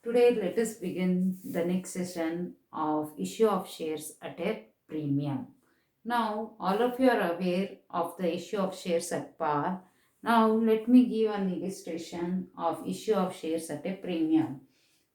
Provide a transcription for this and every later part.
Today, let us begin the next session of issue of shares at a premium. Now, all of you are aware of the issue of shares at par. Now, let me give an illustration of issue of shares at a premium.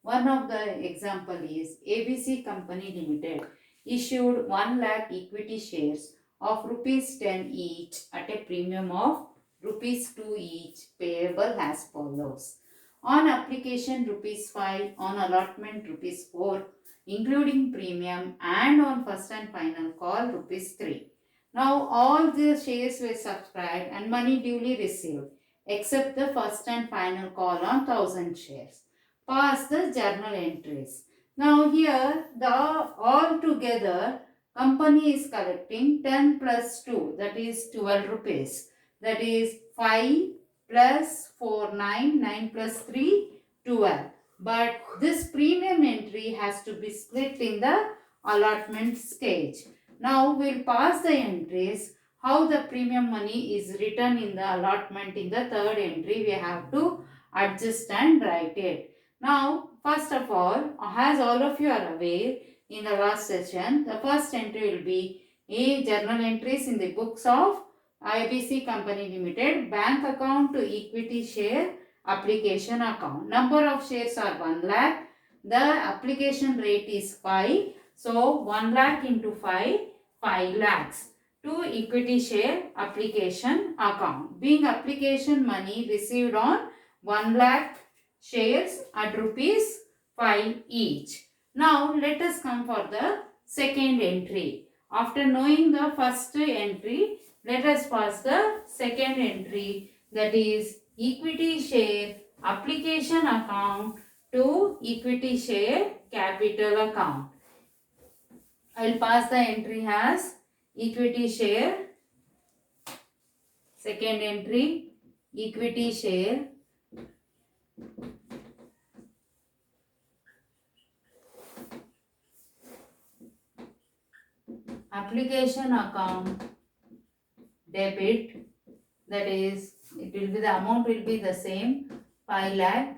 One of the example is ABC Company Limited issued 1 lakh equity shares of rupees 10 each at a premium of rupees 2 each payable as follows. On application rupees 5, on allotment rupees 4 including premium, and on first and final call rupees 3. Now all the shares were subscribed and money duly received except the first and final call on 1000 shares. Pass the journal entries. Now here the all together company is collecting 10 plus 2, that is 12 rupees, that is 5 plus 4 9, 9 plus 3 12. But this premium entry has to be split in the allotment stage. Now we'll pass the entries how the premium money is written in the allotment. In the third entry we have to adjust and write it. Now first of all, as all of you are aware, in the last session the first entry will be a journal entries in the books of ABC Company Limited, bank account to equity share application account. Number of shares are 1 lakh. The application rate is 5. So 1 lakh into 5, 5 lakhs to equity share application account. Being application money received on 1 lakh shares at rupees 5 each. Now let us come for the second entry. After knowing the first entry, let us pass the second entry, that is equity share application account to equity share capital account. I will pass the entry as equity share, second entry equity share application account debit, that is it will be the amount will be the same 5 lakh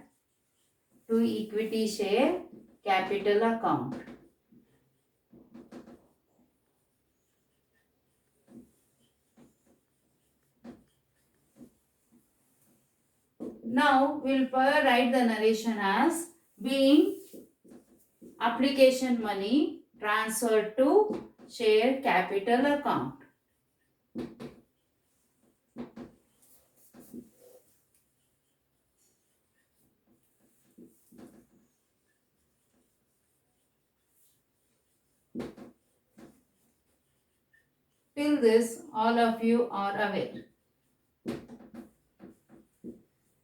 to equity share capital account. Now we'll write the narration as being application money transferred to share capital account. Till this all of you are aware.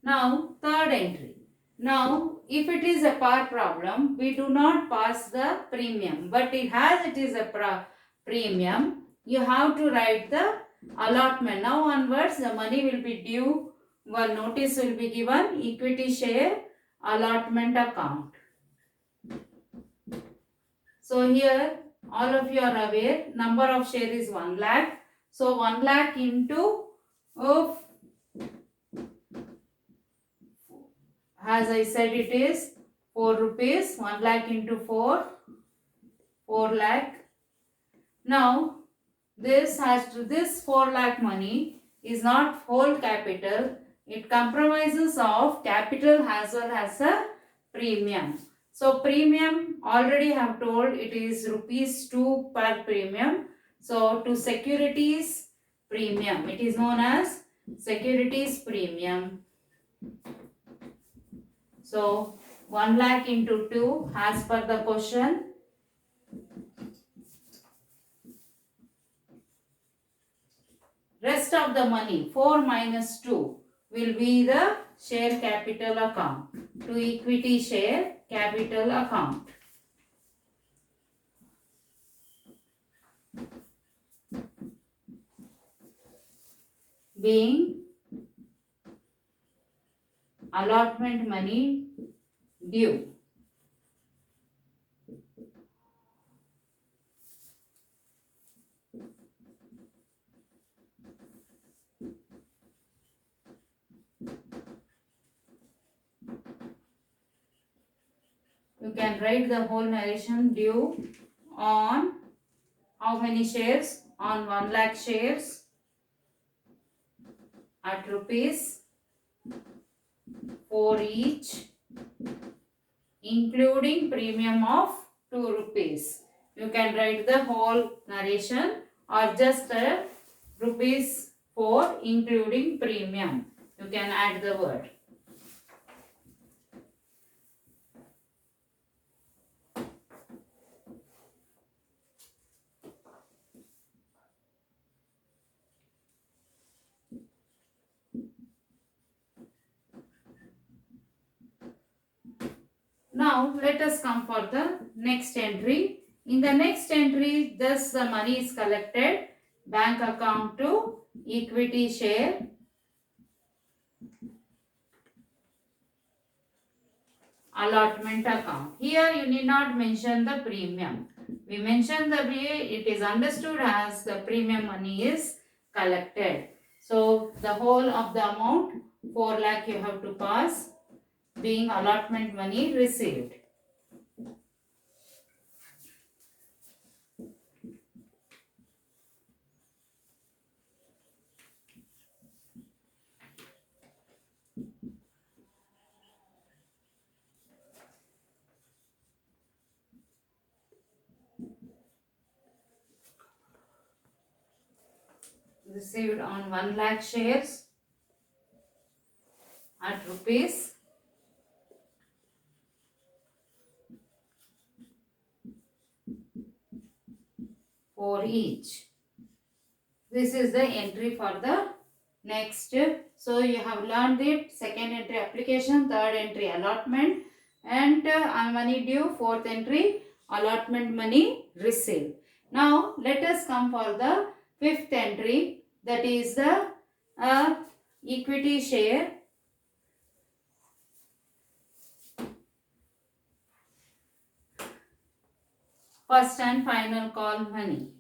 Now third entry. Now if it is a par problem, we do not pass the premium, but it is a premium, you have to write the allotment. Now onwards the money will be due, one notice will be given, equity share allotment account. So here all of you are aware, number of share is 1 lakh. So 1 lakh into as I said it is 4 rupees, 1 lakh into 4, 4 lakh. Now this 4 lakh money is not whole capital, it compromises of capital as well as a premium. So premium already have told it is rupees 2 per premium. So to securities premium, it is known as securities premium. So 1 lakh into 2 as per the question. Rest of the money 4 minus 2 will be the share capital account to equity share capital account. Being allotment money due. you can write the whole narration due on how many shares? On 1 lakh shares at rupees 4 each, including premium of 2 rupees. You can write the whole narration or just rupees 4 including premium. You can add the word. Now let us come for the next entry. In the next entry, thus the money is collected, bank account to equity share, allotment account. Here you need not mention the premium. We mention the way it is understood as the premium money is collected. So the whole of the amount 4 lakh you have to pass being allotment money received. Received on 1 lakh shares at rupees 4 each. This is the entry for the next. So you have learned it. Second entry application, third entry allotment, and money due, fourth entry allotment money received. Now let us come for the fifth entry, that is the equity share. First and final call money.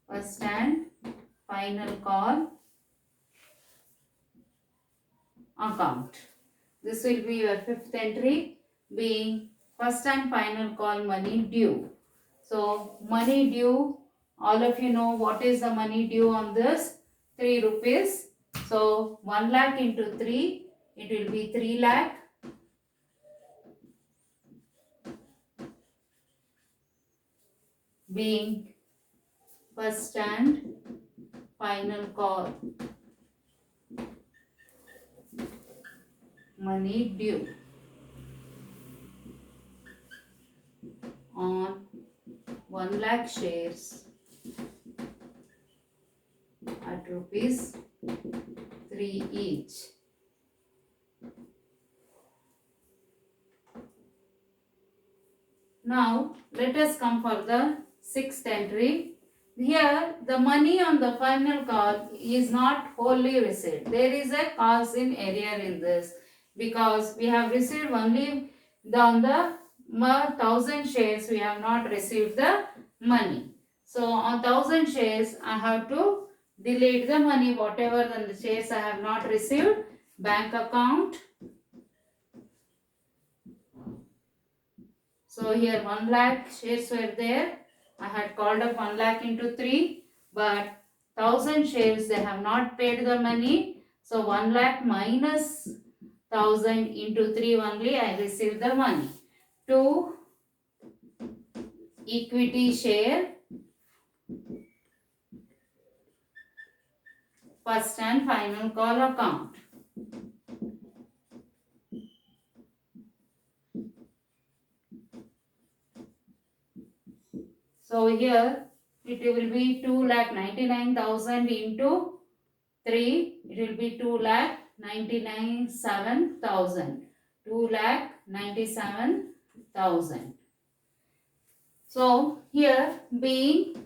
First and final call account. This will be your fifth entry, being first and final call money due. So money due, all of you know what is the money due on this? 3 rupees. So 1 lakh into 3, it will be 3 lakh. Being first and final call money due on 1 lakh shares at rupees 3 each. Now let us come for the sixth entry. Here the money on the final call is not wholly received. There is a cause in arrear in this, because we have received only on the 1000 shares, we have not received the money. So on 1000 shares I have to delete the money, whatever the shares I have not received, bank account. So here 1 lakh shares were there. I had called up 1 lakh into 3, but 1000 shares they have not paid the money. So 1 lakh minus 1000 into 3 only I received the money. 2 equity share, first and final call account. So here it will be 2,99,000 into 3. It will be 2,97,000. 2,97,000. So here being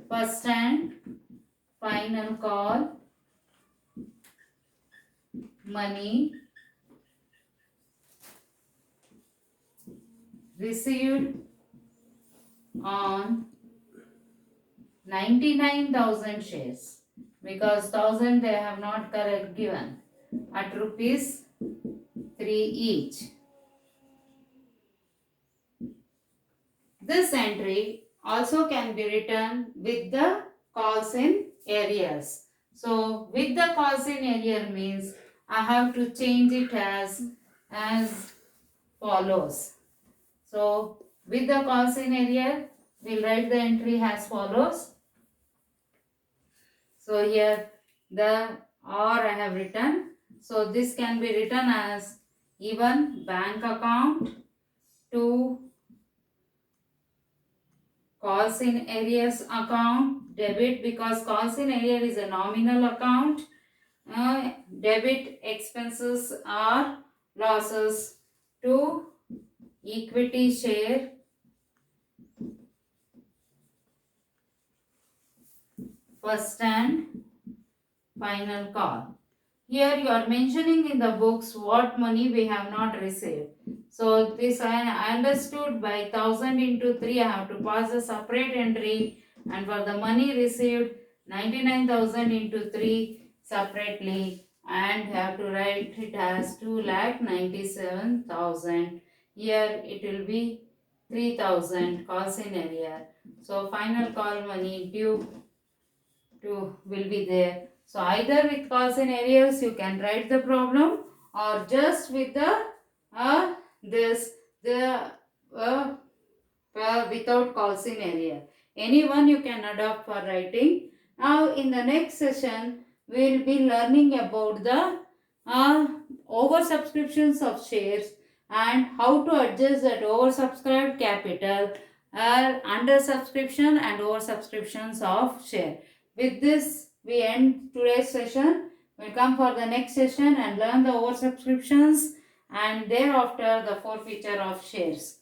first and final call money received on 99,000 shares, because 1000 they have not correct given, at rupees 3 each. This entry also can be written with the calls in areas. So with the calls in area means I have to change it as follows. So with the calls in area, we'll write the entry as follows. So here the or I have written. So this can be written as even bank account to calls in areas account debit, because calls in area is a nominal account. Debit expenses or losses to equity share first and final call. Here you are mentioning in the books what money we have not received. So this I understood by 1000 into 3 I have to pass a separate entry, and for the money received 99,000 into 3 separately, and have to write it as 2,97,000. Here it will be 3,000 calls in area. So final call money due to will be there. So either with calls in areas you can write the problem, or just with the this the uh, without calls in area. Anyone you can adopt for writing. Now in the next session we will be learning about the oversubscriptions of shares and how to adjust that oversubscribed capital, under subscription and oversubscriptions of share. With this we end today's session. We'll come for the next session and learn the oversubscriptions and thereafter the forfeiture of shares.